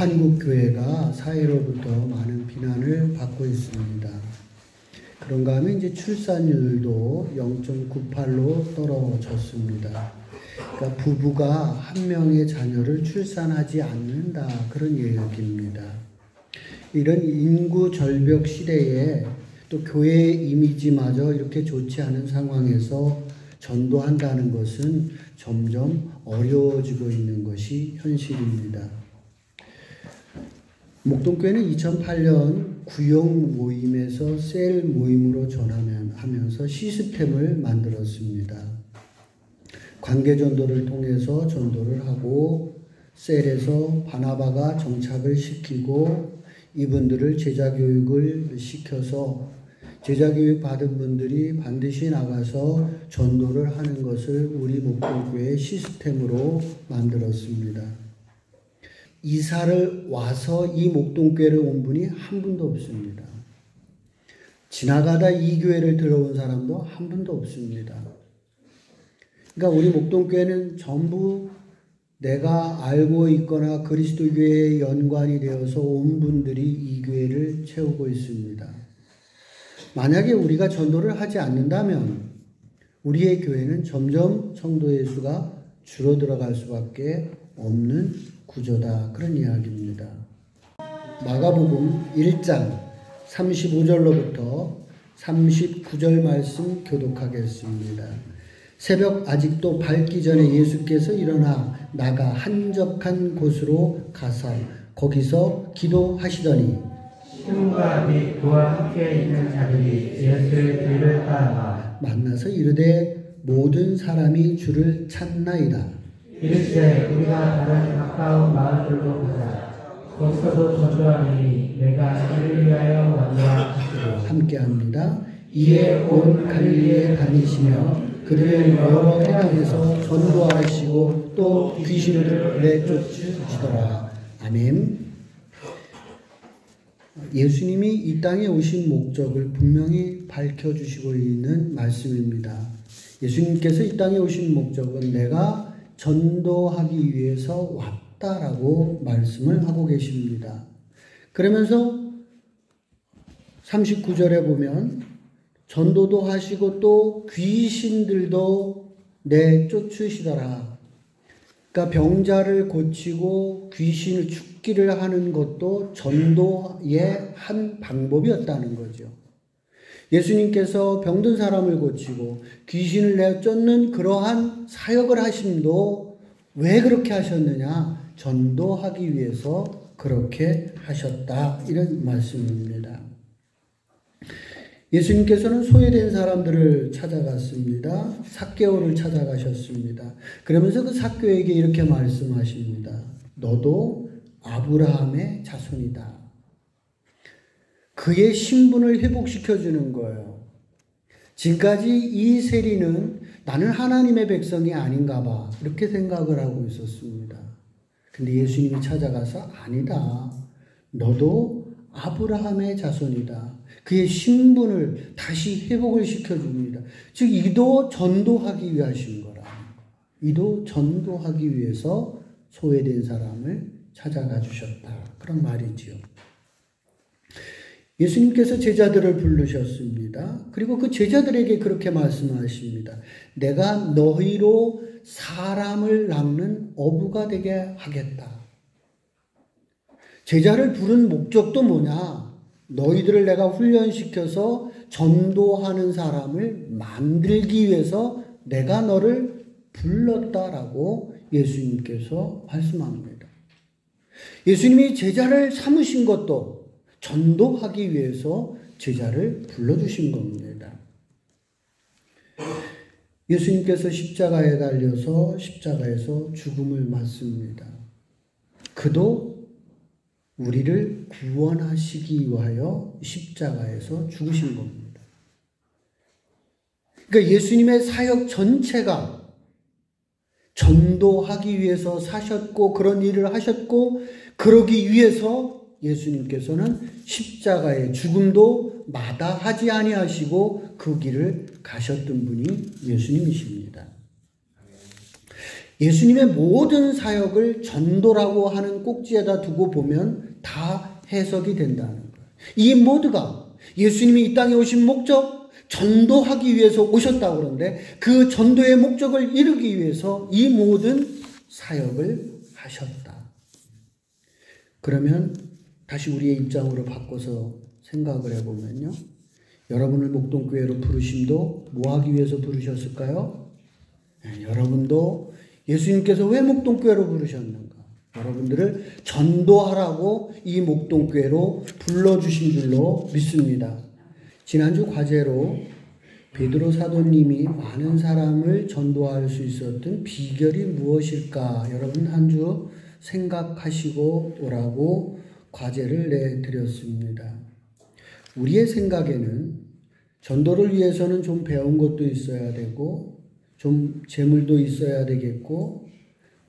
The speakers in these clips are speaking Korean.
한국 교회가 사회로부터 많은 비난을 받고 있습니다. 그런가 하면 이제 출산율도 0.98로 떨어졌습니다. 그러니까 부부가 한 명의 자녀를 출산하지 않는다, 그런 이야기입니다. 이런 인구 절벽 시대에 또 교회의 이미지마저 이렇게 좋지 않은 상황에서 전도한다는 것은 점점 어려워지고 있는 것이 현실입니다. 목동교회는 2008년 구역 모임에서 셀 모임으로 전환하면서 시스템을 만들었습니다. 관계 전도를 통해서 전도를 하고 셀에서 바나바가 정착을 시키고 이분들을 제자교육을 시켜서 제자교육 받은 분들이 반드시 나가서 전도를 하는 것을 우리 목동교회의 시스템으로 만들었습니다. 이사를 와서 이 목동교회를 온 분이 한 분도 없습니다. 지나가다 이 교회를 들어온 사람도 한 분도 없습니다. 그러니까 우리 목동교회는 전부 내가 알고 있거나 그리스도교회에 연관이 되어서 온 분들이 이 교회를 채우고 있습니다. 만약에 우리가 전도를 하지 않는다면 우리의 교회는 점점 성도의 수가 줄어들어갈 수밖에 없는 구조다, 그런 이야기입니다. 마가복음 1장 35절로부터 39절 말씀 교독하겠습니다. 새벽 아직도 밝기 전에 예수께서 일어나 나가 한적한 곳으로 가서 거기서 기도하시더니 시몬과 및 그와 함께 있는 자들이 예수의 뒤를 따라 만나서 이르되 모든 사람이 주를 찾나이다. 이르시되 우리가 다른 가까운 마을들로 가자. 거기서도 전도하니 내가 이를 위하여 왔노라 하시고 함께합니다. 이에 온 갈릴리에 다니시며 그들을 여러 회당에서 전도하시고 또 귀신을 내쫓으시더라. 아멘. 예수님이 이 땅에 오신 목적을 분명히 밝혀주시고 있는 말씀입니다. 예수님께서 이 땅에 오신 목적은 내가 전도하기 위해서 왔다라고 말씀을 하고 계십니다. 그러면서 39절에 보면 전도도 하시고 또 귀신들도 내쫓으시더라. 그러니까 병자를 고치고 귀신을 죽기를 하는 것도 전도의 한 방법이었다는 거죠. 예수님께서 병든 사람을 고치고 귀신을 내쫓는 그러한 사역을 하심도 왜 그렇게 하셨느냐? 전도하기 위해서 그렇게 하셨다, 이런 말씀입니다. 예수님께서는 소외된 사람들을 찾아갔습니다. 삭개오를 찾아가셨습니다. 그러면서 그 삭개오에게 이렇게 말씀하십니다. 너도 아브라함의 자손이다. 그의 신분을 회복시켜주는 거예요. 지금까지 이 세리는 나는 하나님의 백성이 아닌가 봐, 이렇게 생각을 하고 있었습니다. 근데 예수님이 찾아가서 아니다. 너도 아브라함의 자손이다. 그의 신분을 다시 회복을 시켜줍니다. 즉 이도 전도하기 위하신 거라. 이도 전도하기 위해서 소외된 사람을 찾아가 주셨다, 그런 말이지요. 예수님께서 제자들을 부르셨습니다. 그리고 그 제자들에게 그렇게 말씀하십니다. 내가 너희로 사람을 낳는 어부가 되게 하겠다. 제자를 부른 목적도 뭐냐? 너희들을 내가 훈련시켜서 전도하는 사람을 만들기 위해서 내가 너를 불렀다라고 예수님께서 말씀합니다. 예수님이 제자를 삼으신 것도 전도하기 위해서 제자를 불러주신 겁니다. 예수님께서 십자가에 달려서 십자가에서 죽음을 맞습니다. 그도 우리를 구원하시기 위하여 십자가에서 죽으신 겁니다. 그러니까 예수님의 사역 전체가 전도하기 위해서 사셨고 그런 일을 하셨고 그러기 위해서 예수님께서는 십자가의 죽음도 마다하지 아니하시고 그 길을 가셨던 분이 예수님이십니다. 예수님의 모든 사역을 전도라고 하는 꼭지에다 두고 보면 다 해석이 된다는 거예요. 이 모두가 예수님이 이 땅에 오신 목적, 전도하기 위해서 오셨다고 그러는데 그 전도의 목적을 이루기 위해서 이 모든 사역을 하셨다. 그러면 다시 우리의 입장으로 바꿔서 생각을 해보면요. 여러분을 목동교회로 부르심도 뭐 하기 위해서 부르셨을까요? 네, 여러분도 예수님께서 왜 목동교회로 부르셨는가? 여러분들을 전도하라고 이 목동교회로 불러주신 줄로 믿습니다. 지난주 과제로 베드로 사도님이 많은 사람을 전도할 수 있었던 비결이 무엇일까? 여러분 한 주 생각하시고 오라고 과제를 내드렸습니다. 우리의 생각에는 전도를 위해서는 좀 배운 것도 있어야 되고 좀 재물도 있어야 되겠고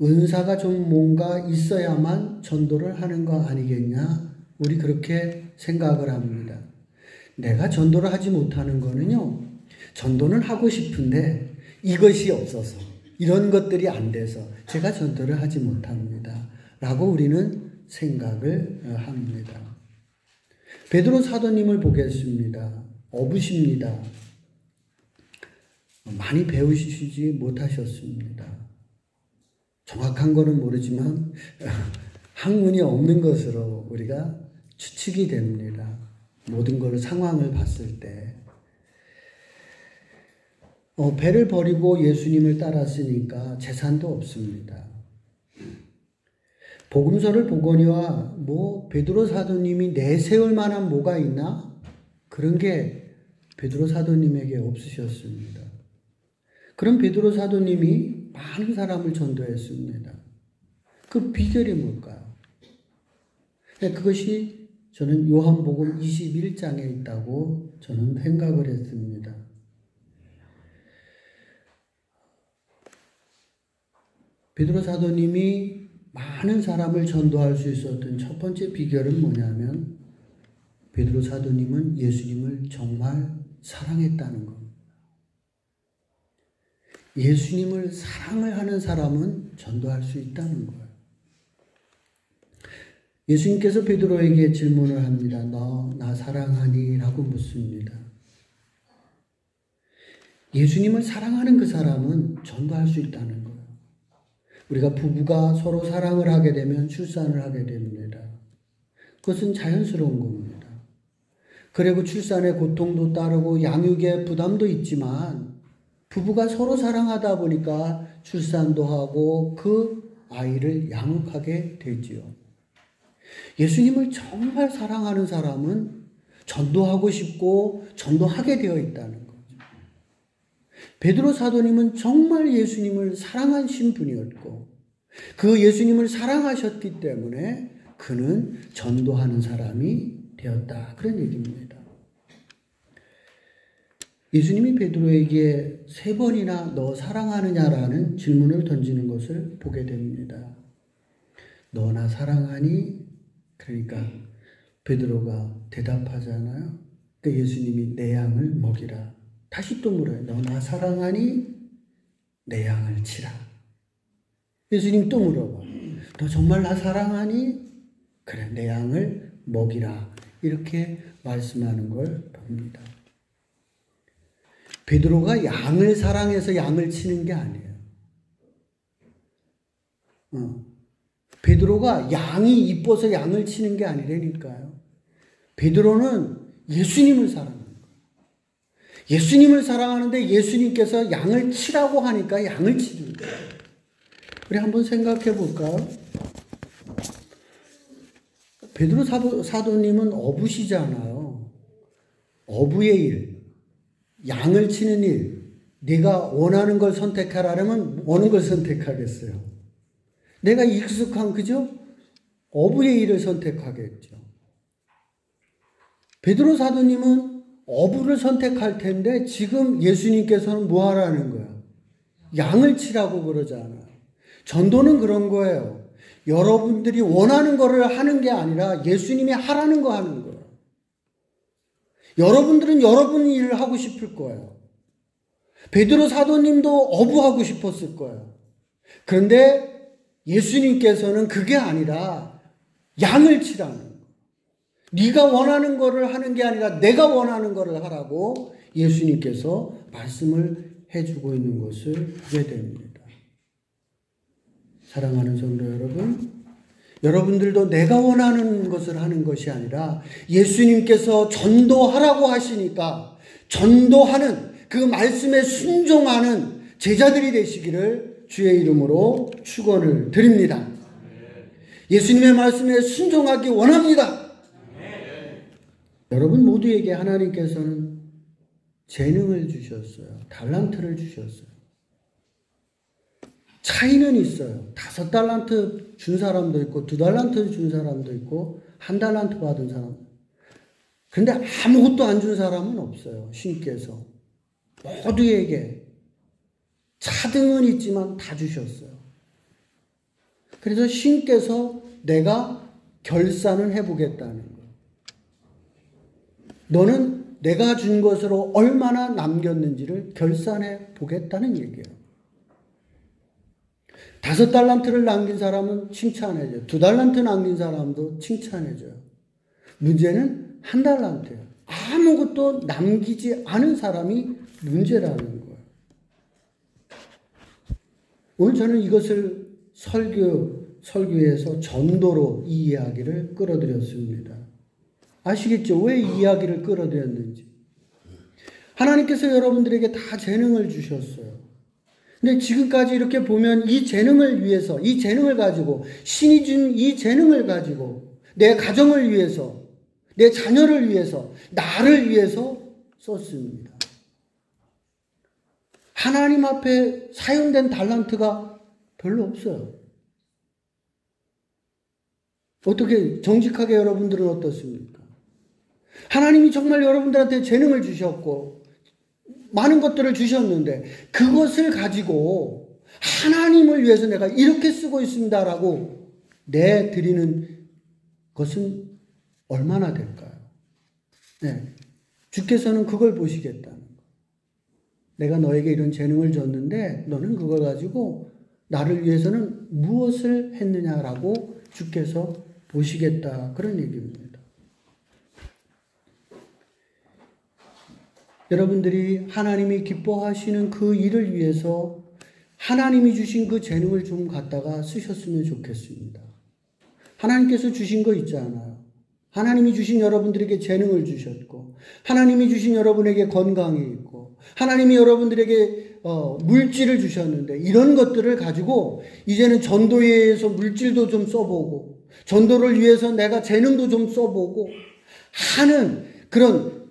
은사가 좀 뭔가 있어야만 전도를 하는 거 아니겠냐? 우리 그렇게 생각을 합니다. 내가 전도를 하지 못하는 거는요. 전도는 하고 싶은데 이것이 없어서 이런 것들이 안 돼서 제가 전도를 하지 못합니다. 라고 우리는 생각을 합니다. 베드로 사도님을 보겠습니다. 어부십니다. 많이 배우시지 못하셨습니다. 정확한 거는 모르지만 학문이 없는 것으로 우리가 추측이 됩니다. 모든 걸 상황을 봤을 때. 배를 버리고 예수님을 따랐으니까 재산도 없습니다. 복음서를 보거니와 베드로 사도님이 내세울 만한 뭐가 있나? 그런 게 베드로 사도님에게 없으셨습니다. 그럼 베드로 사도님이 많은 사람을 전도했습니다. 그 비결이 뭘까요? 그것이 저는 요한복음 21장에 있다고 저는 생각을 했습니다. 베드로 사도님이 많은 사람을 전도할 수 있었던 첫 번째 비결은 뭐냐면 베드로 사도님은 예수님을 정말 사랑했다는 겁니다. 예수님을 사랑을 하는 사람은 전도할 수 있다는 거예요. 예수님께서 베드로에게 질문을 합니다. 너 나 사랑하니? 라고 묻습니다. 예수님을 사랑하는 그 사람은 전도할 수 있다는 거예요. 우리가 부부가 서로 사랑을 하게 되면 출산을 하게 됩니다. 그것은 자연스러운 겁니다. 그리고 출산의 고통도 따르고 양육의 부담도 있지만 부부가 서로 사랑하다 보니까 출산도 하고 그 아이를 양육하게 되지요. 예수님을 정말 사랑하는 사람은 전도하고 싶고 전도하게 되어 있다는 거죠. 베드로 사도님은 정말 예수님을 사랑하신 분이었고 그 예수님을 사랑하셨기 때문에 그는 전도하는 사람이 되었다. 그런 얘기입니다. 예수님이 베드로에게 3번이나 너 사랑하느냐라는 질문을 던지는 것을 보게 됩니다. 너 나 사랑하니? 그러니까 베드로가 대답하잖아요. 그러니까 예수님이 내 양을 먹이라. 다시 또 물어요. 너 나 사랑하니? 내 양을 치라. 예수님 또 물어봐. 너 정말 나 사랑하니? 그래, 내 양을 먹이라. 이렇게 말씀하는 걸 봅니다. 베드로가 양을 사랑해서 양을 치는 게 아니에요. 베드로가 양이 이뻐서 양을 치는 게 아니라니까요. 베드로는 예수님을 사랑해요. 예수님을 사랑하는데 예수님께서 양을 치라고 하니까 양을 치는 거예요. 우리 한번 생각해 볼까요? 베드로 사도님은 어부시잖아요. 어부의 일, 양을 치는 일, 내가 원하는 걸 선택하라면 어느 걸 선택하겠어요? 내가 익숙한 그죠? 어부의 일을 선택하겠죠. 베드로 사도님은 어부를 선택할 텐데 지금 예수님께서는 뭐 하라는 거예요? 양을 치라고 그러잖아요. 전도는 그런 거예요. 여러분들이 원하는 거를 하는 게 아니라 예수님이 하라는 거 하는 거예요. 여러분들은 여러분 일을 하고 싶을 거예요. 베드로 사도님도 어부하고 싶었을 거예요. 그런데 예수님께서는 그게 아니라 양을 치라는 거예요. 네가 원하는 거를 하는 게 아니라 내가 원하는 거를 하라고 예수님께서 말씀을 해주고 있는 것을 보게 됩니다. 사랑하는 성도 여러분, 여러분들도 내가 원하는 것을 하는 것이 아니라 예수님께서 전도하라고 하시니까 전도하는 그 말씀에 순종하는 제자들이 되시기를 주의 이름으로 축원을 드립니다. 예수님의 말씀에 순종하기 원합니다. 여러분 모두에게 하나님께서는 재능을 주셨어요. 달란트를 주셨어요. 차이는 있어요. 5달란트 준 사람도 있고 2달란트 준 사람도 있고 1달란트 받은 사람. 그런데 아무것도 안 준 사람은 없어요. 신께서 모두에게 차등은 있지만 다 주셨어요. 그래서 신께서 내가 결산을 해보겠다는 거예요. 너는 내가 준 것으로 얼마나 남겼는지를 결산해 보겠다는 얘기예요. 5달란트를 남긴 사람은 칭찬해줘요. 2달란트 남긴 사람도 칭찬해줘요. 문제는 1달란트예요. 아무것도 남기지 않은 사람이 문제라는 거예요. 오늘 저는 이것을 설교에서 전도로 이 이야기를 끌어들였습니다. 아시겠죠? 왜 이 이야기를 끌어들였는지. 하나님께서 여러분들에게 다 재능을 주셨어요. 근데 지금까지 이렇게 보면 이 재능을 위해서, 이 재능을 가지고, 신이 준 이 재능을 가지고 내 가정을 위해서, 내 자녀를 위해서, 나를 위해서 썼습니다. 하나님 앞에 사용된 달란트가 별로 없어요. 어떻게 정직하게 여러분들은 어떻습니까? 하나님이 정말 여러분들한테 재능을 주셨고 많은 것들을 주셨는데 그것을 가지고 하나님을 위해서 내가 이렇게 쓰고 있습니다라고 내드리는 것은 얼마나 될까요? 네. 주께서는 그걸 보시겠다는 거예요. 내가 너에게 이런 재능을 줬는데 너는 그걸 가지고 나를 위해서는 무엇을 했느냐라고 주께서 보시겠다. 그런 얘기입니다. 여러분들이 하나님이 기뻐하시는 그 일을 위해서 하나님이 주신 그 재능을 좀 갖다가 쓰셨으면 좋겠습니다. 하나님께서 주신 거 있잖아요. 하나님이 주신 여러분들에게 재능을 주셨고 하나님이 주신 여러분에게 건강이 있고 하나님이 여러분들에게 물질을 주셨는데 이런 것들을 가지고 이제는 전도에 의해서 물질도 좀 써보고 전도를 위해서 내가 재능도 좀 써보고 하는 그런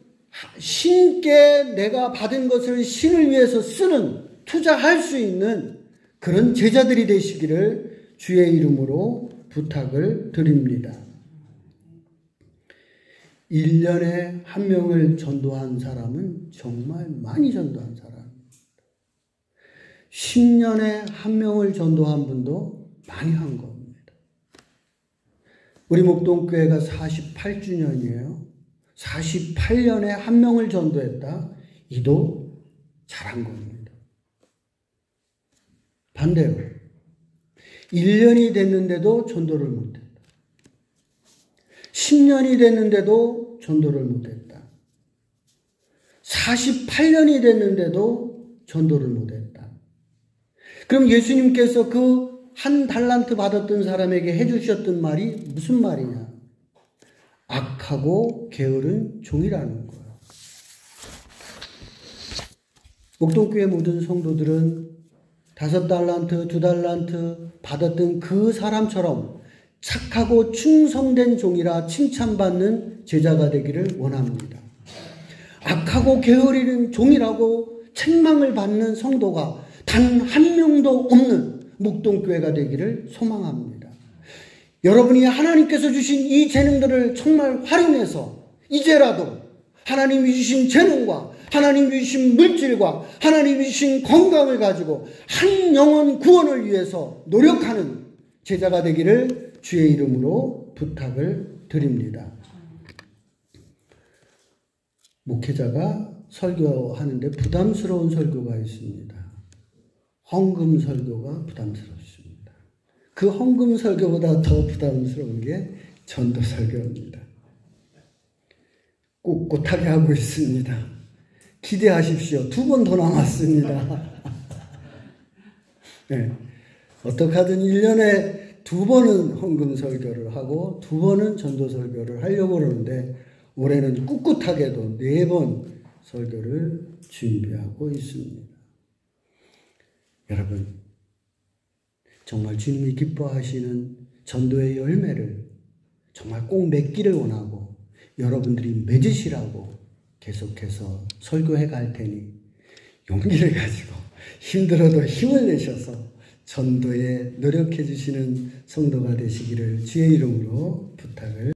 신께 내가 받은 것을 신을 위해서 쓰는 투자할 수 있는 그런 제자들이 되시기를 주의 이름으로 부탁을 드립니다. 1년에 한 명을 전도한 사람은 정말 많이 전도한 사람입니다. 10년에 한 명을 전도한 분도 많이 한 겁니다. 우리 목동교회가 48주년이에요. 48년에 한 명을 전도했다. 이도 잘한 겁니다. 반대로 1년이 됐는데도 전도를 못했다. 10년이 됐는데도 전도를 못했다. 48년이 됐는데도 전도를 못했다. 그럼 예수님께서 그 한 달란트 받았던 사람에게 해주셨던 말이 무슨 말이냐? 악하고 게으른 종이라는 거예요. 목동교회 모든 성도들은 5달란트, 2달란트 받았던 그 사람처럼 착하고 충성된 종이라 칭찬받는 제자가 되기를 원합니다. 악하고 게으른 종이라고 책망을 받는 성도가 단 한 명도 없는 목동교회가 되기를 소망합니다. 여러분이 하나님께서 주신 이 재능들을 정말 활용해서 이제라도 하나님이 주신 재능과 하나님이 주신 물질과 하나님이 주신 건강을 가지고 한 영혼 구원을 위해서 노력하는 제자가 되기를 주의 이름으로 부탁을 드립니다. 목회자가 설교하는데 부담스러운 설교가 있습니다. 헌금 설교가 부담스럽습니다. 그 헌금 설교보다 더 부담스러운 게 전도 설교입니다. 꿋꿋하게 하고 있습니다. 기대하십시오. 2번 더 남았습니다. 네. 어떻게 하든 1년에 2번은 헌금 설교를 하고 2번은 전도 설교를 하려고 그러는데 올해는 꿋꿋하게도 4번 설교를 준비하고 있습니다. 여러분, 정말 주님이 기뻐하시는 전도의 열매를 정말 꼭 맺기를 원하고 여러분들이 맺으시라고 계속해서 설교해 갈 테니 용기를 가지고 힘들어도 힘을 내셔서 전도에 노력해 주시는 성도가 되시기를 주의 이름으로 부탁을